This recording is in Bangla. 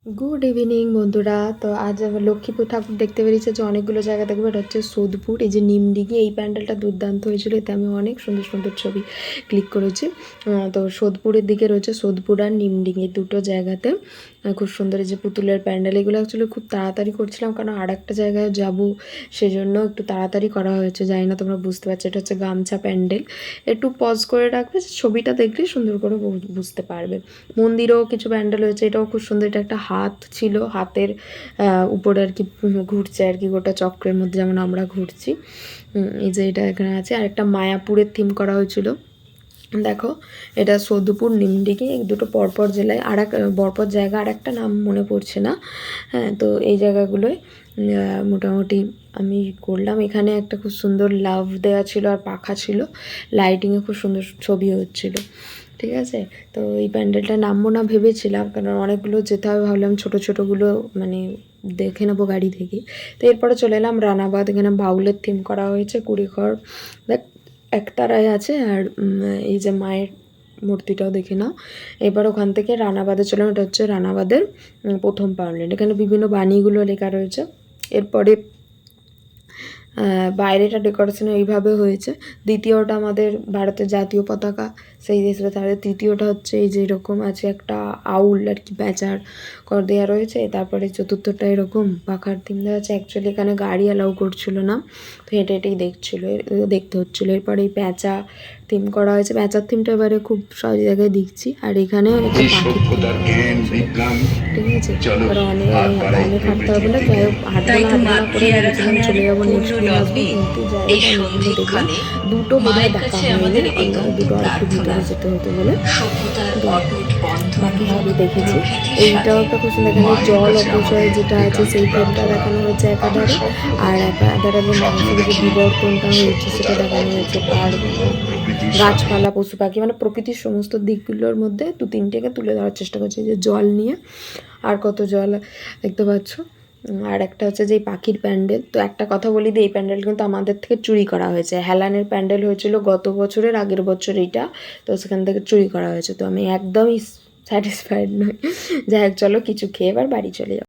গুড ইভিনিং বন্ধুরা। তো আজ আবার লক্ষ্মীপুর ঠাকুর দেখতে বেরিয়েছে, যে অনেকগুলো জায়গা দেখবো। এটা হচ্ছে সোদপুর, এই যে নিমডিঘি। এই প্যান্ডেলটা দুর্দান্ত হয়েছিল, এতে আমি অনেক সুন্দর সুন্দর ছবি ক্লিক করেছি। তো সোদপুরের দিকে রয়েছে সোদপুর আর নিমডিঘি, দুটো জায়গাতে খুব সুন্দর এই যে পুতুলের প্যান্ডেল। এগুলো অ্যাকচুয়ালি খুব তাড়াতাড়ি করছিলাম, কারণ আর একটা জায়গায় যাবো, সেজন্য একটু তাড়াতাড়ি করা হয়েছে। জানি না তোমরা বুঝতে পারছো, এটা হচ্ছে গামছা প্যান্ডেল। একটু পজ করে রাখবে, ছবিটা দেখলে সুন্দর করে বুঝতে পারবে। মন্দিরেও কিছু প্যান্ডেল হয়েছে, এটাও খুব সুন্দর। এটা একটা হাত ছিল, হাতের উপরে আর কি ঘুরছে আর কি, গোটা চক্রের মধ্যে যেমন আমরা ঘুরছি। এই যে এটা এখানে আছে। আর একটা মায়াপুরের থিম করা হয়েছিল। দেখো, এটা সোদপুর, নিমডিঘি, এই দুটো পরপর জেলায়। আর এক পরপর জায়গা, আর একটা নাম মনে পড়ছে না। হ্যাঁ, তো এই জায়গাগুলোয় মোটামুটি আমি করলাম। এখানে একটা খুব সুন্দর লাভ দেওয়া ছিল আর পাখা ছিল, লাইটিংয়ে খুব সুন্দর ছবি হচ্ছিল। ঠিক আছে, তো এই প্যান্ডেলটা নামবো না ভেবেছিলাম, কারণ অনেকগুলো যেতে হবে, ভাবলাম ছোটো ছোটোগুলো মানে দেখে নেবো গাড়ি থেকে। তো এরপরে চলে এলাম রানাবাঁধ। এখানে বাউলের থিম করা হয়েছে, কুড়িঘর একতারায় আছে। আর এই যে মায়ের মূর্তিটাও দেখে নাও। এবার ওখান থেকে রানাবাঁধে চলে, এটা হচ্ছে রানাবাঁধের প্রথম প্যান্ডেল। এখানে বিভিন্ন বাণীগুলো লেখা রয়েছে। এরপরে বাইরেটা ডেকোরেশন এইভাবে হয়েছে। দ্বিতীয়টা আমাদের ভারতের জাতীয় পতাকা, সেই হিসেবে। তাহলে তৃতীয়টা হচ্ছে এই যে এরকম আছে একটা আউল আর কি, প্যাঁচার কর দেওয়া রয়েছে। তারপরে চতুর্থটা এরকম পাখার থিম দেওয়া আছে। অ্যাকচুয়ালি এখানে গাড়ি অ্যালাউ করছিল না, তো হেঁটে হেঁটেই দেখতে হচ্ছিলো। এরপরে এই প্যাঁচা থিম করা হয়েছে। প্যাঁচার থিমটা এবারে খুব সব জায়গায় দেখছি। আর এখানে একটা পাখির থিম করা হয়েছে, ঠিক আছে। এবার অনেক হাঁটতে হবে না, যাই হোক হাঁটবো না করে ভেবেছিলাম চলে যাবো, নেক্সট দিন আসবো। কিন্তু যাই হোক অনেকগুলো দেখলাম, দুটো বোধহয় দেখা হয়নি, দুটো আর একটু ভিতরে যেতে হতে বলে বাকি সবই দেখেছি। এইটাও একটা খুব সুন্দর। এখানে জল অপচয় যেটা আছে সেই থিমটা দেখানো হয়েছে একাধারে, আর একাধারে মানুষের যে বিবর্তনটা হয়েছে সেটা দেখানো হয়েছে। আর গাছপালা, পশু পাখি, মানে প্রকৃতির সমস্ত দিকগুলোর মধ্যে দু তিনটেকে তুলে ধরার চেষ্টা করছে। যে জল নিয়ে আর কত জল দেখতে পাচ্ছ। আর একটা হচ্ছে যে পাখির প্যান্ডেল। তো একটা কথা বলি, যে এই প্যান্ডেল কিন্তু আমাদের থেকে চুরি করা হয়েছে। হেলানের প্যান্ডেল হয়েছিল গত বছরের আগের বছর এইটা, তো সেখান থেকে চুরি করা হয়েছে। তো আমি একদমই স্যাটিসফাইড নই। যাই হোক, চলো কিছু খেয়ে এবার বাড়ি চলে যাবো।